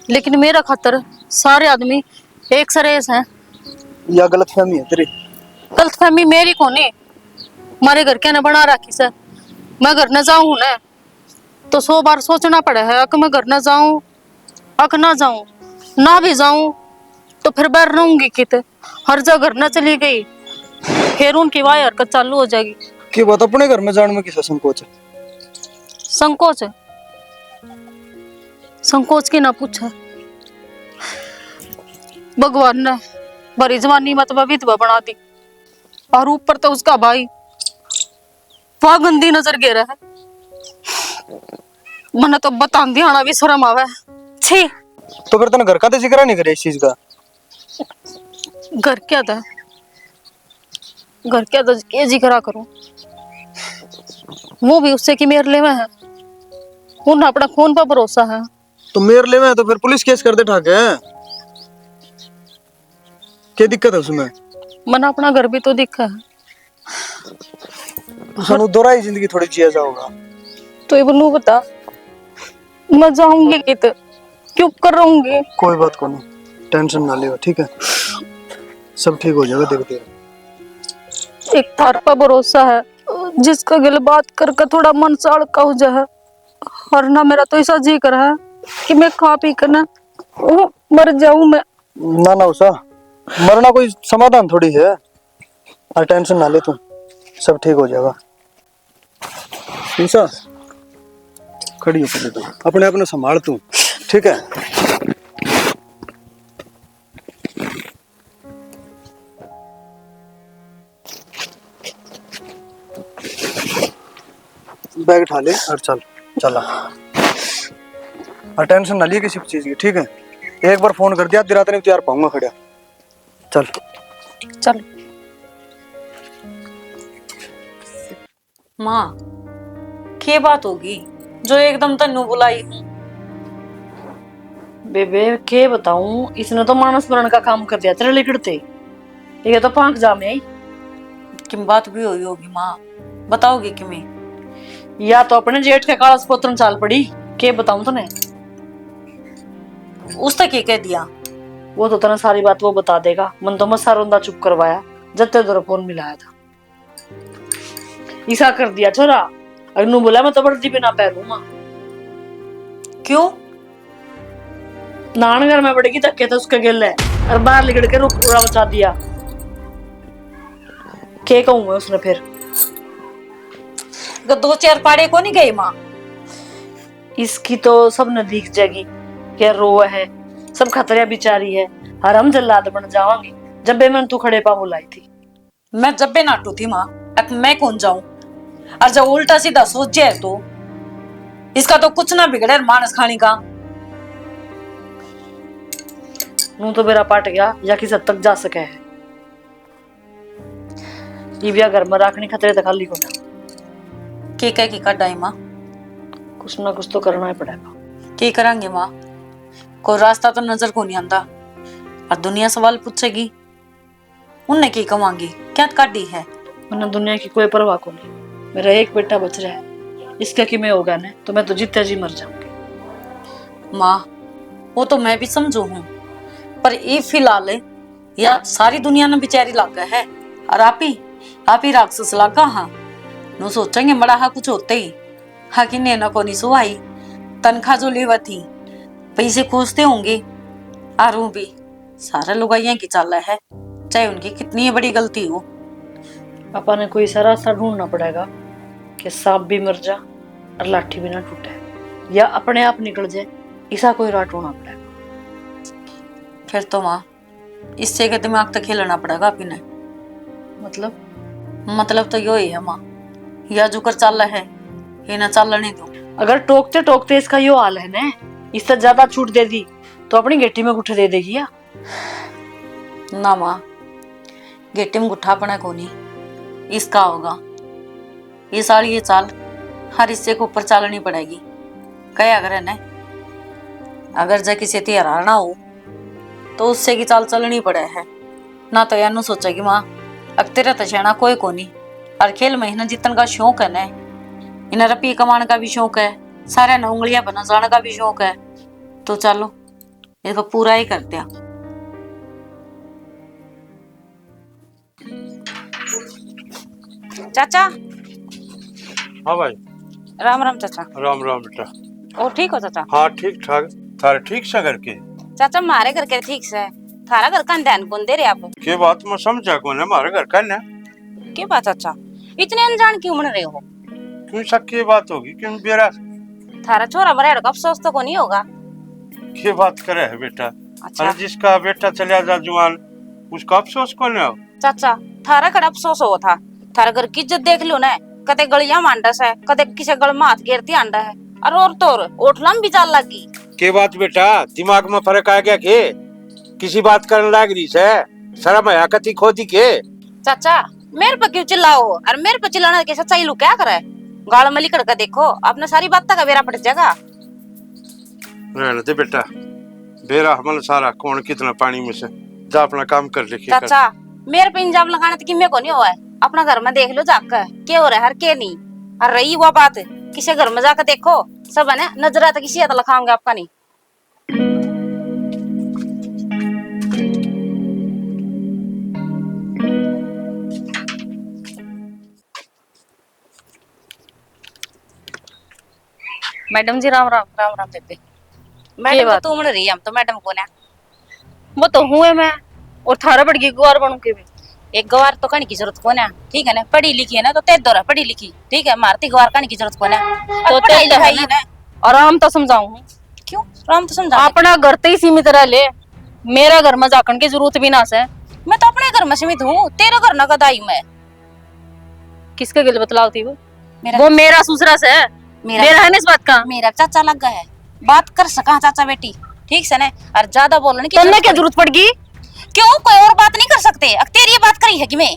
लेकिन मेरा खातर सारे आदमी एक सरे हैं। या गलत फहमी है तेरी? गलत फहमी मेरी को नहीं, मारे घर के ने बना रखी से। मैं घर न जाऊं ना तो 100 बार सोचना पड़ा है कि मैं घर न जाऊं, अक ना जाऊं, ना भी जाऊं तो फिर बाहर रहूंगी कित, हर जगह न चली गई, फिर उनकी वाह हरकत चालू हो जाएगी। की बात अपने घर में जाने में किसा संकोच है? संकोच है, संकोच की ना पूछा, भगवान ने बड़ी जवानी मतलब विधवा बना दी, और ऊपर तो उसका भाई वह गंदी नजर गिरा है। मने तो बता दिया भी शर्म आवे। छी, तो फिर तने घर का तो जिक्र नहीं करे इस चीज का। घर क्या था, घर क्या था के जिक्र करूं, वो भी उससे की मेरे ले में है, उन अपना खून पर भरोसा है। तो मेरे लिए में है तो फिर पुलिस केस कर दे ठाके, क्या दिक्कत है उसमें? मना अपना घर भी तो दिखा है। सनु दोहराई जिंदगी थोड़ी जिया जाओगा। तो ये बनू बता, मैं जाऊंगी कित, क्यों कर रहूंगी? कोई बात को नहीं, टेंशन ना लियो, ठीक है? सब ठीक हो जाएगा, देखते हैं। एक थार पर भरोसा है, जिसका गल बात करके थोड़ा मन साड़ का हो जाए, और ना मेरा तो ऐसा जी कर है कि मैं खा पी कर ना मर जाऊं मैं। ना ना उषा, मरना कोई समाधान थोड़ी है, और टेंशन ना ले तू, सब ठीक हो जाएगा। उषा खड़ी हो पहले, तो अपने आप ने संभाल तू, ठीक है? बैग उठा ले और चल, चला, और टेंशन ना लिए किसी चीज की, ठीक है? एक बार फोन कर दिया, आधी रात नहीं तैयार पाऊंगा खड़ा। चल चल माँ, क्या बात होगी जो एकदम तन्नू बुलाई हूँ? बेबे के बताऊं, इसने तो मानस मरण का काम कर दिया तेरे लिखड़ते, ये तो पांख जा में आई। किम बात भी हुई होगी माँ, बताओगे कि मैं? या तो अपने जेठ के काला स्पोत्रन चाल पड़ी, के बताऊं तने? उस तक ये कह दिया? वो तो तना सारी बात वो बता देगा, मन तो मसा रोंदा चुप करवाया जब तेरे दो फोन मिलाया था। ईसा कर दिया छोरा, अग्नू बोला मैं तो वर्दी बिना पैरू मां। क्यों? नानगर में पड़ेगी धक्के तो उसके गिल है, और बाहर लिगड़ के रुक पूरा बचा दिया। के कहूंगा उसने फिर? दो चार पाड़े को नहीं गए माँ? इसकी तो सब न दिख जाएगी, क्या रो है, सब खतरे बिचारी है, हर हम जल्लाद बन जावांगे। जब बे मन तू खड़े पा बुलाई थी, मैं जब भी नाटू थी माँ, अब मैं कौन जाऊं? और जब उल्टा सीधा सोचे है तो इसका तो कुछ ना बिगड़े मानस खानी का। नू तो मेरा पाट गया या किस हद तक जा सके है। ये भी घर में रखनी खतरे तक खाली को ना, के कह की कटाई माँ? कुछ ना कुछ तो करना ही पड़ेगा। के करांगे माँ? कोई रास्ता तो नजर को नहीं आंदा, और दुनिया सवाल पूछेगी, उनने की कमांगी क्या काटी है? वरना दुनिया की कोई परवाह को नहीं, मेरा एक बेटा बच रहा है, इसका कि मैं होगा ना तो मैं तो जीते जी मर जाऊंगी। माँ वो तो मैं भी समझू हूँ, पर ये फिलहाल या सारी दुनिया ने बेचारी लागा है, और आप ही राक्षस लागा। हाँ नो सोचेंगे बड़ा हा कुछ होते ही हा कि नैना को नहीं सुहाई, तनखा जो लेवा थी पैसे खोजते होंगे, और वो भी सारे लोग की चाल है, चाहे उनकी कितनी बड़ी गलती हो। पापा ने कोई सारा रास्ता ढूंढना पड़ेगा कि सांप भी मर जा और लाठी भी ना टूटे, या अपने आप निकल जाए, ऐसा कोई राह ढूंढना पड़ेगा। फिर तो माँ इससे के दिमाग तक खेलना पड़ेगा अपने। मतलब तो यही है माँ, या जो कर चल है ये ना चलने दो। अगर टोकते टोकते इसका यो हाल है ना, इससे ज्यादा छूट दे दी तो अपनी गेटी में गुठे दे देगी या ना माँ, गेटी में गुठा पड़ा को नहीं, इसका होगा ये साल ये चाल हर हिस्से को ऊपर चालनी पड़ेगी। कहे अगर है ना, अगर जा किसी ते हराना हो तो उससे की चाल चलनी पड़े है ना, तो यानू सोचेगी माँ अब तेरा तछाना कोई को नहीं, और खेल महीना जीतन का शौक है ना, इन्हें रुपये कमाने का भी शौक है, सारे न उंगलियां बना जाने का भी शौक है, तो चलो इसको पूरा ही कर दिया। चाचा। हाँ भाई। राम राम चाचा। राम राम बेटा। और ठीक हो चाचा? हाँ ठीक ठाक, थारे ठीक सा करके। चाचा मारे घर के ठीक से, थारा घर का ध्यान कौन दे रहे आप? के बात मैं समझा कौन है हमारे घर का ना? के बात चाचा, इतने अनजान क्यों बन रहे हो? क्यों शक की बात होगी? क्यों बेरा थारा छोरा बड़ा का अफसोस तो को नहीं होगा? के बात करे है बेटा? अच्छा अरे जिसका बेटा चला जा जुआन उसका अफसोस कौन है? चाचा, थारा कड़ा अफसोस हो था। थारा घर की इज्जत देख लो ना, कदे गलियां मांडस है, कदे किसी गल में हाथ घेरती आंडा है, और तो ओठलम भी चाल लगी। के बात बेटा? दिमाग में फर्क आ गया के? किसी बात करने लाग रही है? शर्म है कति खोदी के? चाचा, मेरे पे क्यों चिल्लाओ? और मेरे पे चिल्लाना के सच्चाई लोग क्या करे? गाल में लिखड़ कर देखो, अपने सारी बात का बेरा पड़ जाएगा। रहने दे बेटा, बेरा हमल सारा कौन कितना पानी में से जा अपना काम कर ले। चाचा, मेरे पे इंजाम लगाना तो किमे को नहीं हुआ है। अपना घर में देख लो जाकर क्या हो रहा है, हर के नहीं। और रही वो बात किसी घर में जाकर देखो, सब है ना नजर आता किसी आता लखाऊंगे आपका नहीं। मैडम जी राम राम। राम राम बेबे। मैडम तो तू मन रही, हम तो मैडम कौन है? वो तो हूँ मैं, और थारा बड़ की गुआर बनू के भी। एक गवार तो कहने की जरूरत कौन है, ठीक है ना? पढ़ी लिखी है ना तो तेज दौरा पढ़ी लिखी, ठीक है? मारती गवार कहने की जरूरत कौन है? तो पढ़ाई तेज है लिखाई ना। है। और हम तो समझाऊं, क्यों राम तो समझा अपना घर तो ही सीमित रह ले, मेरा घर में जाकर की जरूरत भी ना से। मैं तो अपने घर में सीमित हूँ, तेरे घर ना कदाई मैं। किसके गिल बतलाती वो? मेरा वो मेरा ससुरा से है, मेरा है ना इस बात का। मेरा चाचा लग गया है, बात कर सका चाचा बेटी, ठीक से ना? और ज्यादा बोलने की तन्ने क्या जरूरत पड़गी? क्यों, कोई और बात नहीं कर सकते? तेरी ये बात करी है कि मैं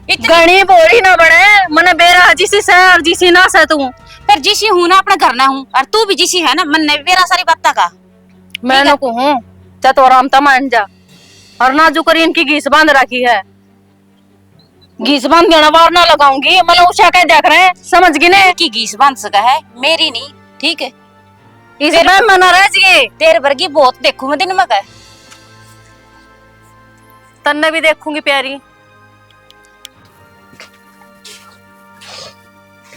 गणी बोरी ना बने मने बेरा जिसी से और जिसी ना से तू। फिर जिसी हूँ ना, अपना घर ना हूँ, और तू भी जिसी है ना, मन ने मेरा सारी बात का मैं न कहूँ चा तो आराम तमान जा, और ना जो करी इनकी घीस बांध रखी है, घीस बांध देना बार ना लगाऊंगी। मतलब उषा कह देख रहे हैं, समझ गई ने की घीस बांध सका है, मेरी नहीं, ठीक है? इसमें मना रह जी तेरे वर्गी बहुत देखू मैं दिन में कह तन्ने भी देखूंगी प्यारी।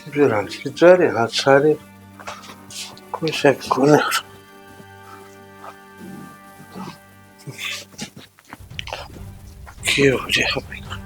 बेरा के जा रहे हाथ सारे कोई से कौन है? क्या हो रहा है?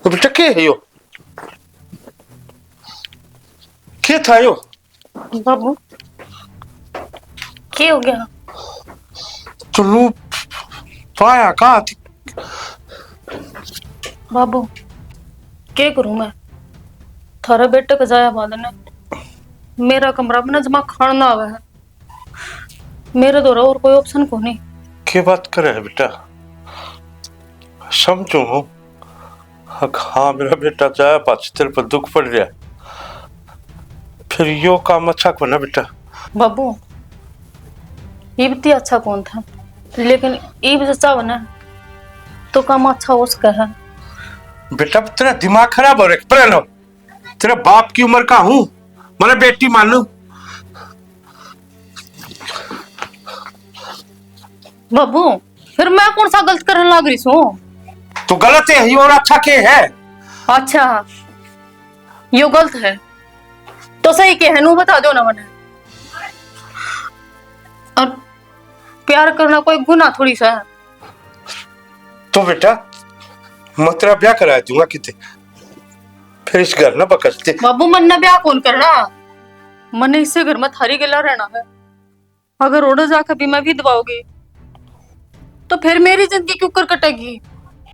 तो बेटा क्या है यो? क्या था यो? बाबू क्या हो गया? चलो पाया कहाँ थी? बाबू क्या करूं मैं? थारा बेटे का जाया बाद ने मेरा कमरा में जमा खाना आवा है, मेरे द्वारा और कोई ऑप्शन को नहीं। क्या बात कर रहे है बेटा? समझो हूँ, हाँ मेरा बेटा जाया पाछ तेरे पर दुख पड़ रहा है, फिर यो काम अच्छा को ना बेटा? बाबू ये भी अच्छा कौन था, लेकिन ये भी सच्चा बना तो काम अच्छा हो सका है। बेटा तेरा दिमाग खराब हो रहा है। तेरा बाप की उम्र का हूँ, मैंने बेटी मानू? बाबू फिर मैं कौन सा गलत करने लग रही हूँ? तो गलत है और अच्छा क्या है? अच्छा यो गलत है तो सही क्या है नू बता दो ना मने। और प्यार करना कोई गुनाह थोड़ी सा है। तो बेटा मैं तेरा ब्याह करा दूंगा किते, फिर इस घर ना बकसते। बाबू मन ने ब्याह कौन करना, मने इससे घर में थारी गिला रहना है। अगर ओढ़ जाकर भी मैं विधवा होगी तो फिर मेरी जिंदगी क्यों कर कटेगी?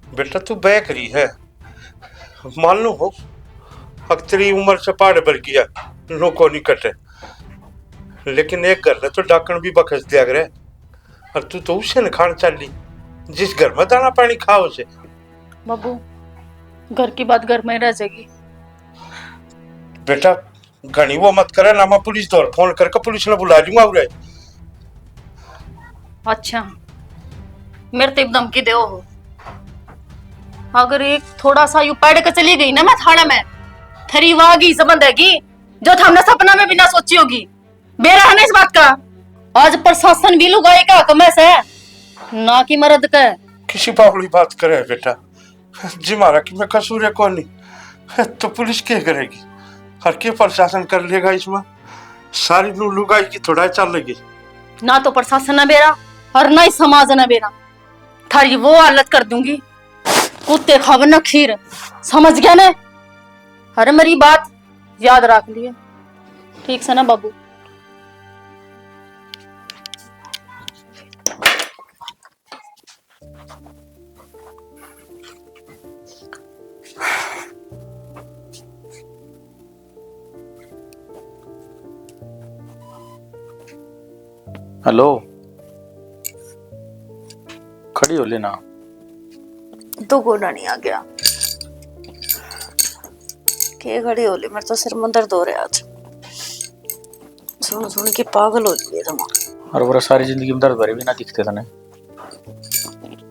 बेटा तू ब्याह करी है, मान लो हो अब तेरी उम्र से पहाड़ भर गया, नो को नहीं कटे, लेकिन एक घर ने तो डाकण भी बकस दिया करे, और तू तो उसे न खान चल ली। जिस घर में दाना पानी खाओ से। बाबू घर की बात घर में रह जाएगी। बेटा घनी वो मत करे ना, मैं पुलिस दौर फोन करके पुलिस ने बुला दूंगा उरे। अच्छा मेरे तो धमकी दे हो, अगर एक थोड़ा सा यू पढ़ के चली गई ना मैं थाने में, थरी वागी संबंध हैगी जो हमने सपना में भी ना सोची होगी। बेरा है ना इस बात का। आज प्रशासन भी लुगाई का हक में से ना कि मर्द का। किसी बावली बात करे बेटा, जी मारा कि मैं कसूर है कौन नहीं, तो पुलिस क्या करेगी और क्या प्रशासन कर लेगा इसमें। सारी लुगाई की थोड़ा चल लगी। ना तो प्रशासन न बेरा और ना ही समाज न बेरा, थारी वो हालत कर दूंगी कुत्ते खावन न खीर, समझ गया ना। अरे मेरी बात याद रख लिए, ठीक से ना बाबू। हेलो, खड़ी हो लेना। तो गोड़ा नहीं आ गया के खड़ी हो ली, मेरे तो सिर में दर्द हो रहा है आज, सुन सुन के पागल हो गई तुम। और वो सारी जिंदगी में दर्द भरे भी ना दिखते थे।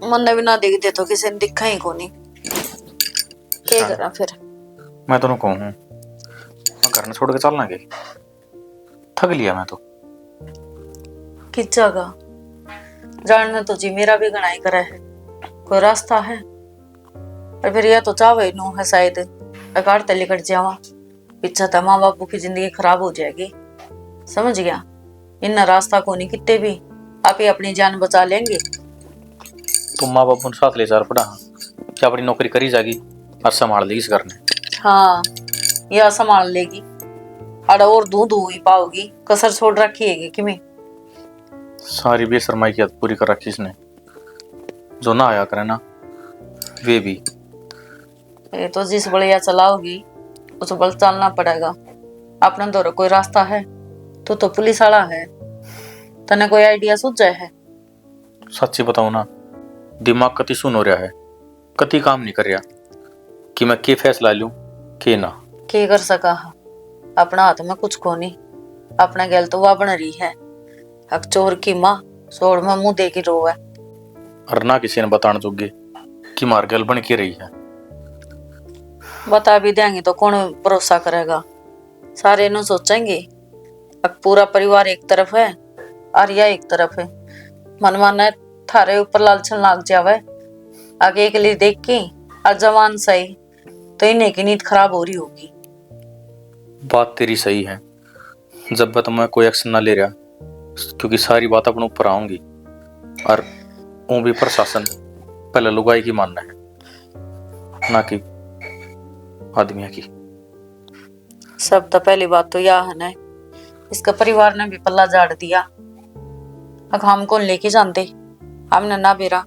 मन ने भी ना दिख दे तो किसी ने दिखा ही कोनी, क्या करा फिर। मैं तो कहूँ घर में छोड़ के चलना के, थक लिया मैं तो। किस जगह जानने तो जी मेरा भी गणाई करा है, कोई रास्ता है। और फिर यह तो चावे नो है शायद अकार तले कट जावा, पीछा तो माँ बापू की जिंदगी खराब हो जाएगी, समझ गया। इन रास्ता को नहीं कितने भी आप ही अपनी जान बचा लेंगे। तुम माँ बापू ने साथ ले जा पड़ा क्या, अपनी नौकरी करी जाएगी और संभाल लेगी इस घर ने। हाँ यह संभाल लेगी और दूध ही पाओगी, कसर छोड़ रखी है कि मैं। सारी बेशर्माई की आदत पूरी कर रखी इसने, जो ना आया करे ना वे भी। ये तो जिस बड़िया चलाओगी उस बल चलना पड़ेगा। अपना दौर कोई रास्ता है तो पुलिस वाला है, तने कोई आइडिया सूझ जाए है। सच्ची बताऊं ना, दिमाग कति सुन हो रहा है, कति काम नहीं कर रहा कि मैं के फैसला लूं के ना। के कर सका है? अपना हाथ में कुछ को नहीं, अपना गैल तो वह बन रही है। अब चोर की माँ सोड़ में मुंह दे की रो है, और ना किसी ने बताने जोगे कि मार गल बन के रही है। बता भी देंगे तो कौन भरोसा करेगा। सारे नु सोचेंगे अब पूरा परिवार एक तरफ है और यह एक तरफ है। मन माना थारे ऊपर लालचन लाग जावे, आगे के लिए देख के और जवान सही तो इन्हें की नींद खराब हो रही होगी। बात तेरी सही है, जब तक मैं कोई एक्शन ना ले रहा, क्योंकि सारी बात अपने ऊपर आऊंगी। और वो भी प्रशासन पहले लुगाई की मानना है ना कि आदमिया की। सब तो पहली बात तो यह है ना, इसका परिवार ने भी पल्ला झाड़ दिया। अब हम कौन लेके जानते, हमने ना बेरा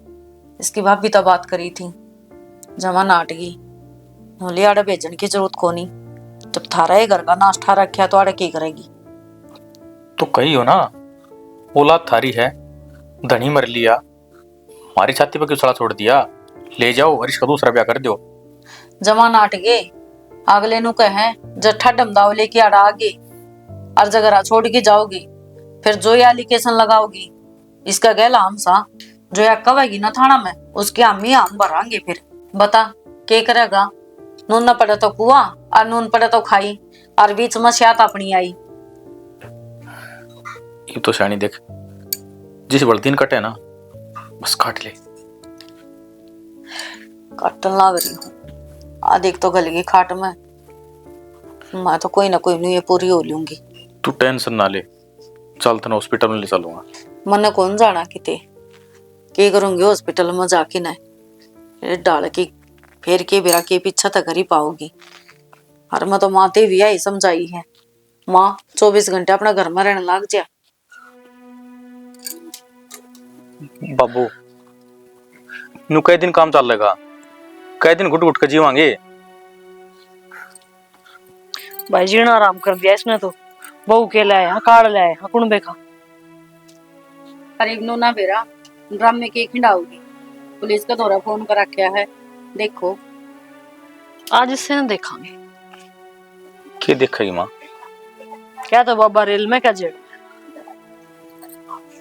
इसकी भाभी तो बात करी थी, जमा नाट गई नोली आड़े भेजने की जरूरत को नहीं। जब थारा ये घर का नाश्ता रखा तो आड़े की करेगी। तो कही हो ना, औलाद थारी है, धनी मर लिया, हमारी छाती पर क्यों सड़ा छोड़ दिया, ले जाओ और इसका दूसरा ब्याह कर दो। जमा नाट गए अगले नु कहे जट्ठा डमदाव लेके आड़ा आगे और जगरा छोड़ के जाओगी, फिर जो ये एलिगेशन लगाओगी इसका गैला हम सा जो या कवेगी ना थाना में उसके हम ही हम भरांगे। फिर बता क्या करेगा। नून न पड़े तो कुआ और नून पड़े तो खाई, और बीच में सियात अपनी आई। ये तो शानी देख, जिस बड़ दिन कटे ना बस काट ले। काटन लाग रही हूँ आ देख तो गल गई खाट में, मैं तो कोई ना कोई नहीं ये पूरी हो लूंगी। तू टेंशन ना ले, चल तने हॉस्पिटल में ले चलूंगा। मने कौन जाना किते के करूंगी हॉस्पिटल में जाके ना डाल के फिर के बेरा के पीछा तक कर ही पाओगी। और मैं तो माते भी आई समझाई है, माँ 24 घंटे अपना घर में रहने लग जा। बाबू नु कई दिन काम चल लेगा, कई दिन घुट घुट के जीवांगे। भाई जीना आराम कर दिया इसने तो, बहू के लाए हकाड़ लाए हकुण बेखा। करीब नो ना बेरा ड्राम में के खिंडाओगी पुलिस का दौरा फोन कर रखा है, देखो। आज इससे ना देखांगे क्या देखेगी माँ? क्या तो बाबा रेल में क्या जेड़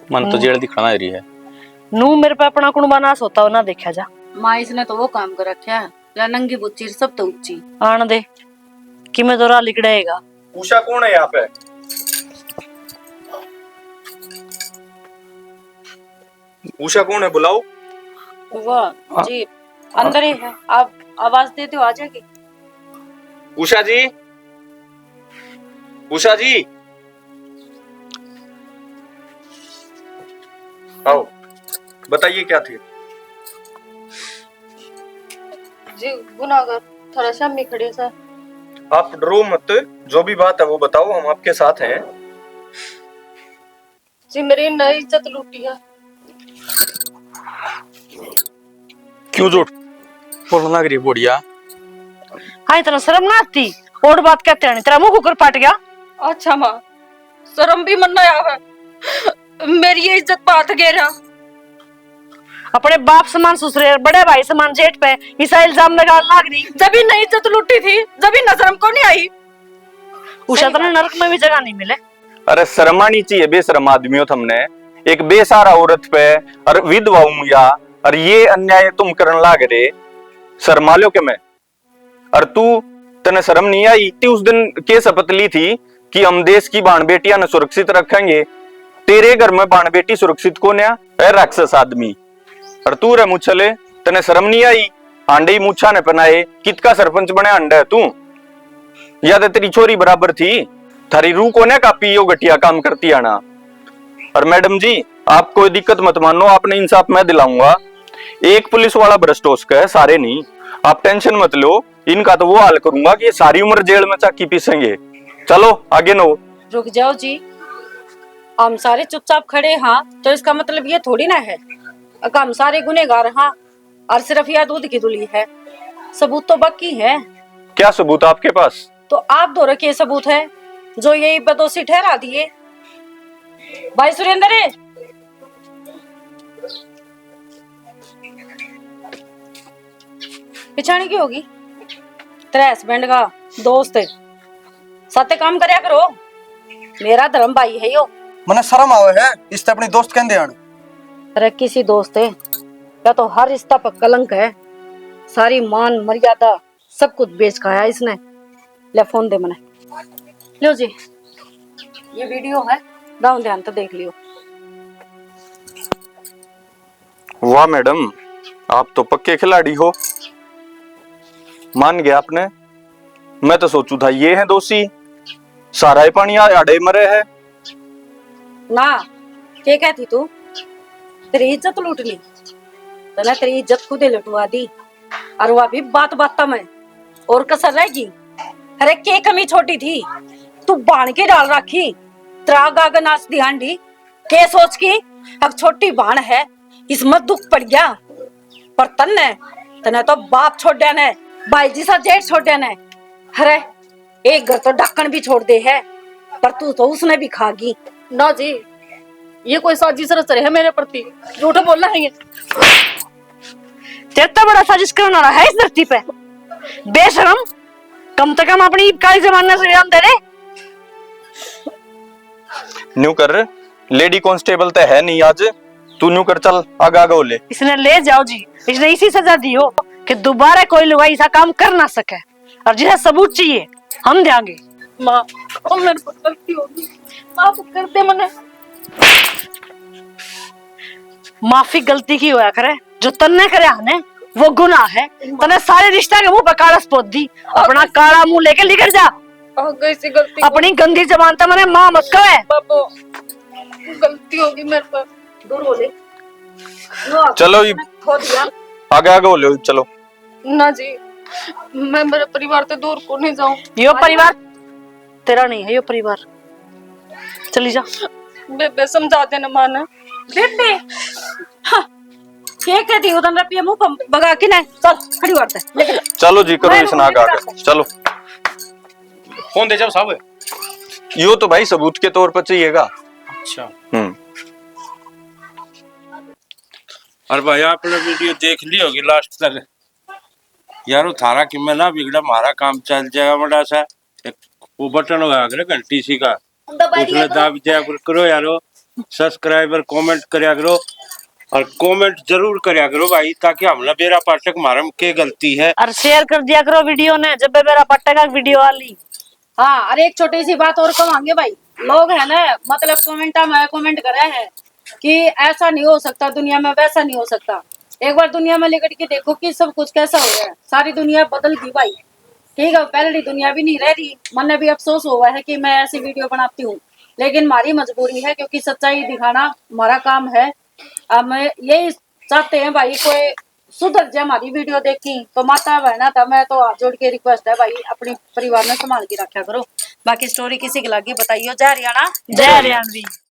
मन तो जेड़ दिखाना रही है। नू मेरे पे अपना कुणबा नाश होता हो ना देखा जा। माँ इसने तो वो काम कर रखा है, या नंगी बुच्ची सब तो ऊंची। आन दे कि मैं दोरा लिकड़ेगा। उषा कौन है यहाँ पे? उषा कौन है, बुलाओ। वाह जी, अंदर ही है, आप आवाज देते हो आ जाएगी। उषा जी, उषा जी, आओ, बताइए क्या थी? जी गुनाहगार थोड़ा सा मी खड़े सर। आप डरो मत, जो भी बात है वो बताओ, हम आपके साथ हैं। जी मेरी नई इज्जत लूटी है। क्यों झूठ बोलना लग रही बुढ़िया? हाँ इतना शर्म ना आती? और बात कहते हैं तेरा मुंह कुकर पाट गया। अच्छा माँ, शर्म भी मन आया है, मेरी ये इज्जत पात गेरा। अपने बाप समान ससुरे बड़े भाई समान जेठ पे ऐसा इल्जाम लगा लाग रही। जब ही नई इज्जत लूटी थी, जब ही नजर हमको नहीं आई। उषा तो नरक में भी जगह नहीं मिले। अरे शर्म आनी चाहिए बेशरम आदमी हो तुमने, एक बेसहारा औरत पे और विधवा हूं या, और ये अन्याय तुम करन लाग रहे, शर्मा लो के मैं? और तू तने शर्म नहीं आई थी उस दिन के शपथ ली थी कि हम देश की बाण बेटियां ने सुरक्षित रखेंगे? तेरे घर में बाण बेटी सुरक्षित कौन है? राक्षस आदमी। और तू रे मुछले, तने शर्म नहीं आई? आंडे ही मुछा ने पहनाए, कित का सरपंच बने अंडा है तू? या तो तेरी छोरी बराबर थी, थारी रू को ने कापी यो घटिया काम करती आना। और मैडम जी, आप कोई दिक्कत मत मानो, आपने इंसाफ मैं दिलाऊंगा। एक पुलिस वाला भ्रष्ट हो सके, सारे नहीं। आप टेंशन मत लो, इनका तो वो हाल करूंगा कि ये सारी उम्र जेल में चाकी पीसेंगे। चलो आगे नो। रुक जाओ जी, हम सारे चुपचाप खड़े हाँ तो इसका मतलब ये थोड़ी ना है कि हम सारे गुनेगार हाँ और सिर्फ यह दूध की दुली है। सबूत तो बाकी है। क्या सबूत आपके पास? तो आप दोनों के सबूत है जो यही बदोषी ठहरा दिए। भाई सुरेंद्र है, पिछाड़ी की होगी तेरे हस्बैंड का दोस्त है, साथे काम करया करो। मेरा धर्म भाई है यो। मने शर्म आवे है इसते अपनी दोस्त कहंदे आन। अरे किसी दोस्त है या तो हर रिश्ता पर कलंक है। सारी मान मर्यादा सब कुछ बेच खाया इसने। ले फोन दे मने। लो जी, ये वीडियो है, दाऊं ध्यान तो देख लियो। वाह मैडम, आप तो पक्के खिलाड़ी हो, मान गया आपने। मैं तो सोचू था ये है दोषी, सारा ही पानी आड़े मरे है। ना क्या कहती तू? तेरी इज्जत लूट ली, तने तेरी इज्जत खुद ही लुटवा दी, और वह भी बात बात में। और कसर रहेगी? अरे के कमी छोटी थी, तू बाण के डाल रखी। त्राग आग नाच दी हांडी, के सोच की अब छोटी बाण है, इसमें दुख पड़ गया। पर तने तो बाप छोड़ दिया ने, भाई जी सा जेठ छोड़ दिया ने। अरे एक घर तो ढक्कन भी छोड़ दे है, पर तू तो उसने भी खागी ना जी। ये कोई साजिश रच रहे है मेरे प्रति, झूठ बोलना है ये। तेरा बड़ा साजिश करने वाला है इस धरती पे। बेशरम, कम से कम अपनी काली जमाने से जान दे रे। न्यू कर, लेडी कांस्टेबल तो है नहीं आज, तू न्यू कर, चल आगे आगे ले। इसने ले जाओ जी, इसने इसी सजा दी हो कि दोबारा कोई लुगाई ऐसा काम कर ना सके। और जिसे सबूत चाहिए हम देंगे। माँ मेरे को गलती होगी, माफ कर दे मने। माफी गलती की होया करे, जो तन्ने करे हने वो गुनाह है। तने सारे रिश्ता के मुंह पे काला स्पोत दी, अपना काला मुंह लेके निकल जा। कैसी गलती? अपनी गंदी जबान तो मैंने माँ मत कहे। बाबू गलती होगी मेरे पर, दूर हो ले। चलो ये खो दिया आगे आगे ले, चलो। ना जी, मैं मेरे परिवार से दूर को नहीं जाऊं। यो परिवार तेरा नहीं है, यो परिवार। चली जा। बेबे समझा देना माना। बेबे हाँ, क्या कहती हो? 15 रुपया मुंह पर भगा के ना चल खड़ी बात है। चलो जी करो इस नाग आगे, चलो। फोन दे जाओ साहब। यो तो भाई सबूत के तौर पर चाहिएगा। अच्छा। और भाई आपने वीडियो देख ली होगी लास्ट तक यारो, थारा कि मैं ना बिगड़ा, हमारा काम चल जाएगा बड़ा सा। एक वो बटन होगा अगर घंटी सी का, उसमें दाब दिया करो यारो, सब्सक्राइबर कमेंट करया करो और कमेंट जरूर करया करो भाई, ताकि हमला बेरा पाठक मारम के गलती है। और शेयर कर दिया करो वीडियो ने, जब मेरा पट्टे का वीडियो वाली। हाँ, अरे एक छोटी सी बात और कहेंगे भाई, लोग है ना मतलब कमेंट में कमेंट करे हैं कि ऐसा नहीं हो सकता दुनिया में, वैसा नहीं हो सकता। एक बार दुनिया में लेकर के देखो कि सब कुछ कैसा हो रहा है। सारी दुनिया बदल गई भाई, ठीक है। पहले दुनिया भी नहीं रह रही। मन भी अफसोस हुआ है कि मैं ऐसी वीडियो बनाती हूँ, लेकिन हमारी मजबूरी है क्योंकि सच्चाई दिखाना हमारा काम है। अब मैं यही चाहते हैं भाई, कोई सुधर जाए हमारी वीडियो देखी तो माता बहना था। मैं तो हाथ जोड़ के रिक्वेस्ट है भाई, अपनी परिवार में संभाल के रखा करो। बाकी स्टोरी किसी की लगी बताइयो। जय हरियाणा, जय हरियाणवी।